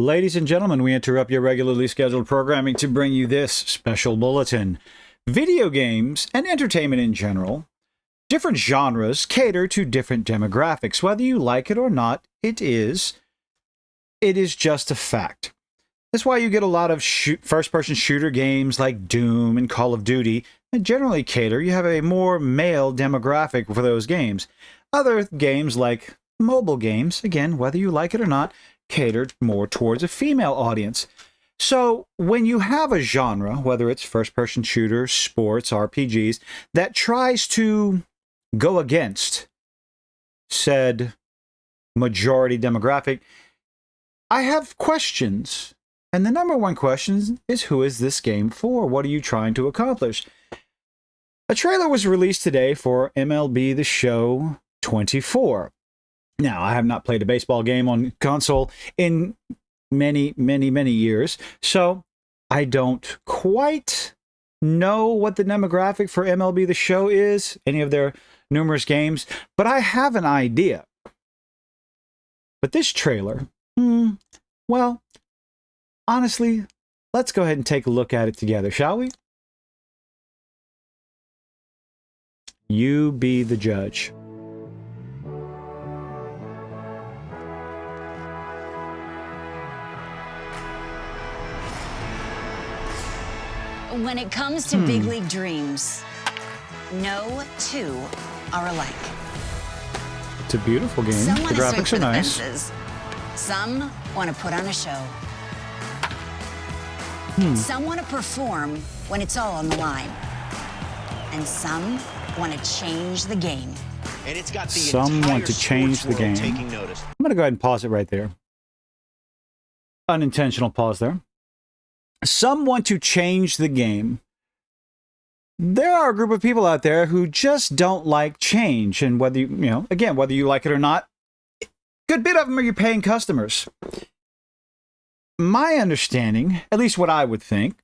Ladies and gentlemen, we interrupt your regularly scheduled programming to bring you this special bulletin. Video games and entertainment in general, different genres cater to different demographics. Whether you like it or not, it is just a fact. That's why you get a lot of first-person shooter games like Doom and Call of Duty that generally cater. You have a more male demographic for those games. Other games like mobile games, again, whether you like it or not, catered more towards a female audience. So when you have a genre, whether it's first-person shooters, sports, RPGs, that tries to go against said majority demographic, I have questions. And the number one question is, who is this game for? What are you trying to accomplish? A trailer was released today for MLB The Show 24. Now, I have not played a baseball game on console in many years, so I don't quite know what the demographic for MLB The Show is, any of their numerous games, but I have an idea. But this trailer, well, honestly, let's go ahead and take a look at it together, shall we? You be the judge. When it comes to big league dreams, no two are alike. It's a beautiful game. Some The want to swing graphics for are the nice. fences. Some want to put on a show. Some want to perform when it's all on the line. And some want to change the game. And it's got the Some want to change the game. taking notice. I'm going to go ahead and pause it right there. Unintentional pause there. Some want to change the game. There are a group of people out there who just don't like change. And whether whether you like it or not, a good bit of them are your paying customers. My understanding, at least what I would think,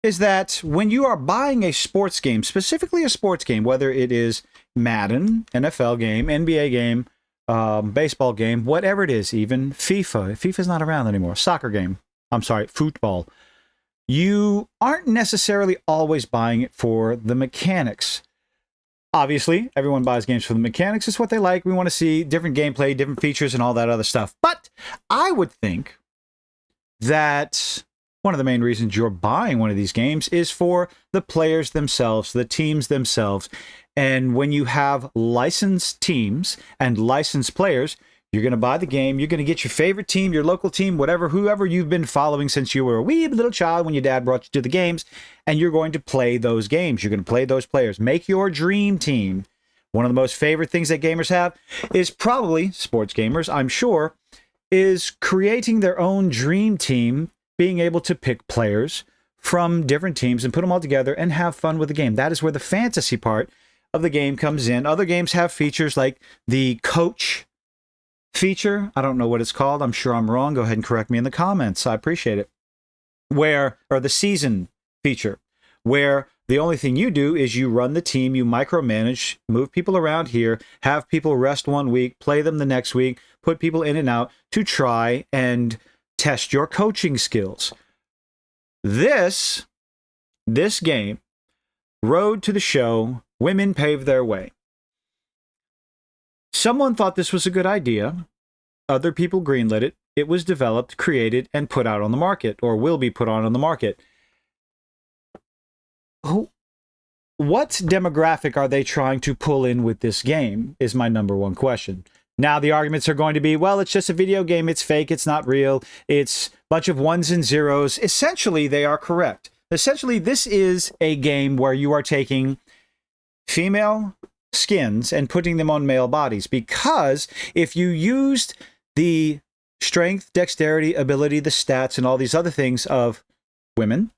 is that when you are buying a sports game, specifically a sports game, whether it is Madden, NFL game, NBA game, baseball game, whatever it is, even FIFA. FIFA's not around anymore. Soccer game. I'm sorry, football. You aren't necessarily always buying it for the mechanics. Obviously, everyone buys games for the mechanics. It's what they like. We want to see different gameplay, different features, and all that other stuff. But I would think that one of the main reasons you're buying one of these games is for the players themselves, the teams themselves. And when you have licensed teams and licensed players, you're going to buy the game. You're going to get your favorite team, your local team, whoever you've been following since you were a wee little child when your dad brought you to the games, and you're going to play those games. You're going to play those players. Make your dream team. One of the most favorite things that gamers have is probably, sports gamers, I'm sure, is creating their own dream team, being able to pick players from different teams and put them all together and have fun with the game. That is where the fantasy part of the game comes in. Other games have features like the coach feature. I don't know what it's called. I'm sure I'm wrong. Go ahead and correct me in the comments. I appreciate it. Or the season feature, where the only thing you do is you run the team, you micromanage, move people around here, have people rest 1 week, play them the next week, put people in and out to try and test your coaching skills. This game, Road to the Show, Women Pave Their Way. Someone thought this was a good idea. Other people greenlit it. It was developed, created, and put out on the market, or will be put on the market. What demographic are they trying to pull in with this game is my number one question. Now, the arguments are going to be, well, it's just a video game. It's fake. It's not real. It's a bunch of ones and zeros. Essentially, they are correct. Essentially, this is a game where you are taking female skins and putting them on male bodies, because if you used the strength, dexterity, ability, the stats, and all these other things of women,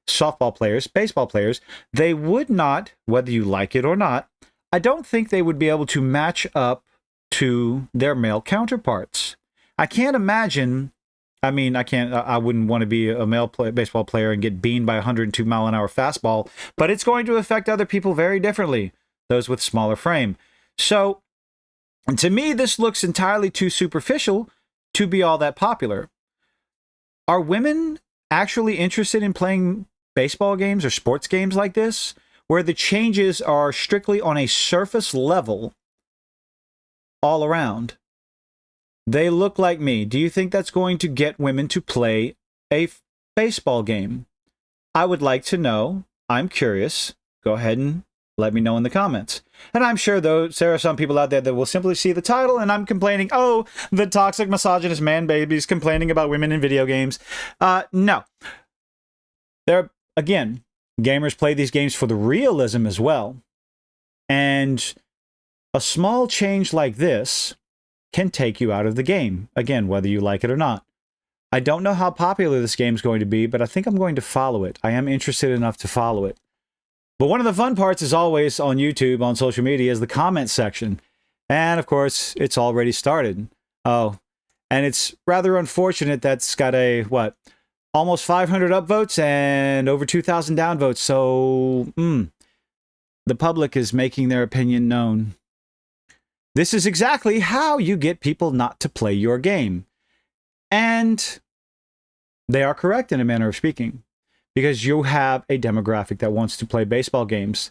softball players, baseball players, they would not, whether you like it or not, I don't think they would be able to match up to their male counterparts. I can't imagine. I wouldn't want to be a baseball player and get beamed by a 102-mile-an-hour fastball, but it's going to affect other people very differently, those with smaller frame. So, to me, this looks entirely too superficial to be all that popular. Are women actually interested in playing baseball games or sports games like this, where the changes are strictly on a surface level all around? They look like me. Do you think that's going to get women to play a baseball game? I would like to know. I'm curious. Go ahead and let me know in the comments. And I'm sure, though, there are some people out there that will simply see the title and I'm complaining, oh, the toxic misogynist man babies complaining about women in video games. No. Again, gamers play these games for the realism as well. And a small change like this can take you out of the game. Again, whether you like it or not. I don't know how popular this game is going to be, but I think I'm going to follow it. I am interested enough to follow it. But one of the fun parts is always on YouTube, on social media, is the comment section. And of course, it's already started. Oh, and it's rather unfortunate that's got a, almost 500 upvotes and over 2,000 downvotes. So, the public is making their opinion known. This is exactly how you get people not to play your game. And they are correct in a manner of speaking, because you have a demographic that wants to play baseball games.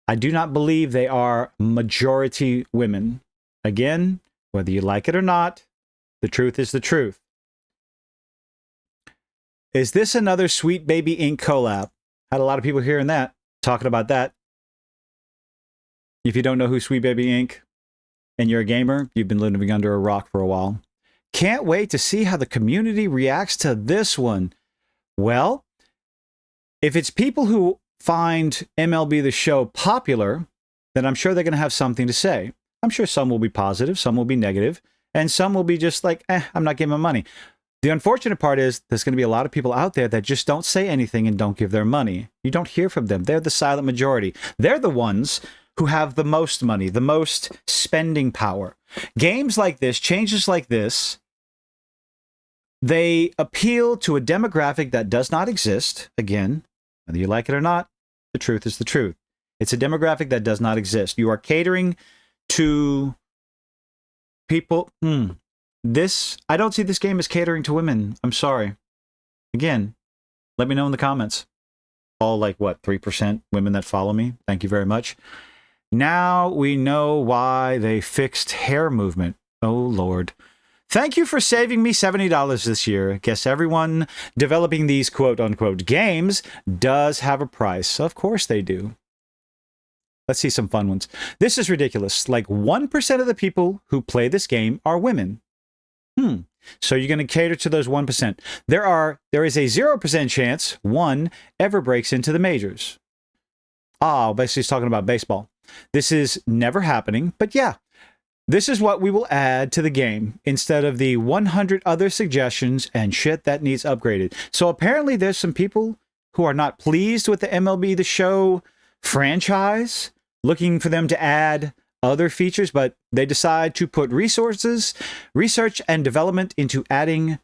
I do not believe they are majority women. Again, whether you like it or not, the truth is the truth. Is this another Sweet Baby Inc. collab? Had a lot of people hearing that, talking about that. If you don't know who Sweet Baby Inc. and you're a gamer, you've been living under a rock for a while. Can't wait to see how the community reacts to this one. Well, if it's people who find MLB The Show popular, then I'm sure they're going to have something to say. I'm sure some will be positive, some will be negative, and some will be just like, I'm not giving them money. The unfortunate part is there's going to be a lot of people out there that just don't say anything and don't give their money. You don't hear from them. They're the silent majority. They're the ones who have the most money, the most spending power. Games like this, changes like this, they appeal to a demographic that does not exist. Again, whether you like it or not, the truth is the truth. It's a demographic that does not exist. You are catering to people. I don't see this game as catering to women. I'm sorry. Again, let me know in the comments. All 3% women that follow me. Thank you very much. Now we know why they fixed hair movement. Oh, Lord. Thank you for saving me $70 this year. Guess everyone developing these quote-unquote games does have a price. Of course they do. Let's see some fun ones. This is ridiculous. 1% of the people who play this game are women. So you're going to cater to those 1%. There is a 0% chance one ever breaks into the majors. Basically he's talking about baseball. This is never happening, but yeah. This is what we will add to the game instead of the 100 other suggestions and shit that needs upgraded. So apparently there's some people who are not pleased with the MLB The Show franchise, looking for them to add other features, but they decide to put resources, research, and development into adding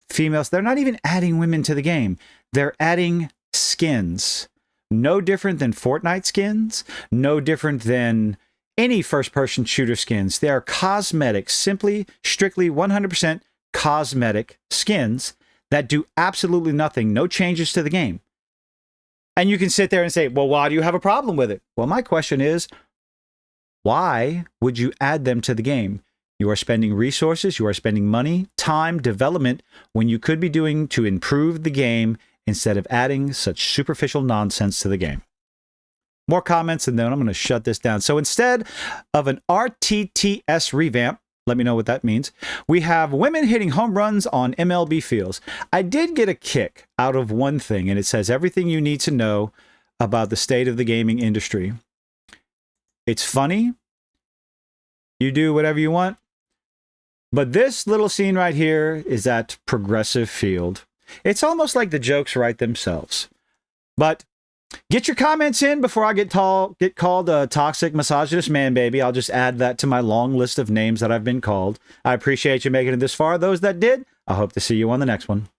females. They're not even adding women to the game. They're adding skins. No different than Fortnite skins. No different than any first-person shooter skins. They are cosmetic, strictly 100% cosmetic skins that do absolutely nothing, no changes to the game. And you can sit there and say, well, why do you have a problem with it? Well, my question is, why would you add them to the game? You are spending resources, you are spending money, time, development, when you could be doing to improve the game instead of adding such superficial nonsense to the game. More comments, and then I'm going to shut this down. So instead of an RTTS revamp, let me know what that means, we have women hitting home runs on MLB fields. I did get a kick out of one thing, and it says everything you need to know about the state of the gaming industry. It's funny. You do whatever you want. But this little scene right here is at Progressive Field. It's almost like the jokes write themselves. But get your comments in before I get called a toxic misogynist man baby. I'll just add that to my long list of names that I've been called. I appreciate you making it this far. Those that did, I hope to see you on the next one.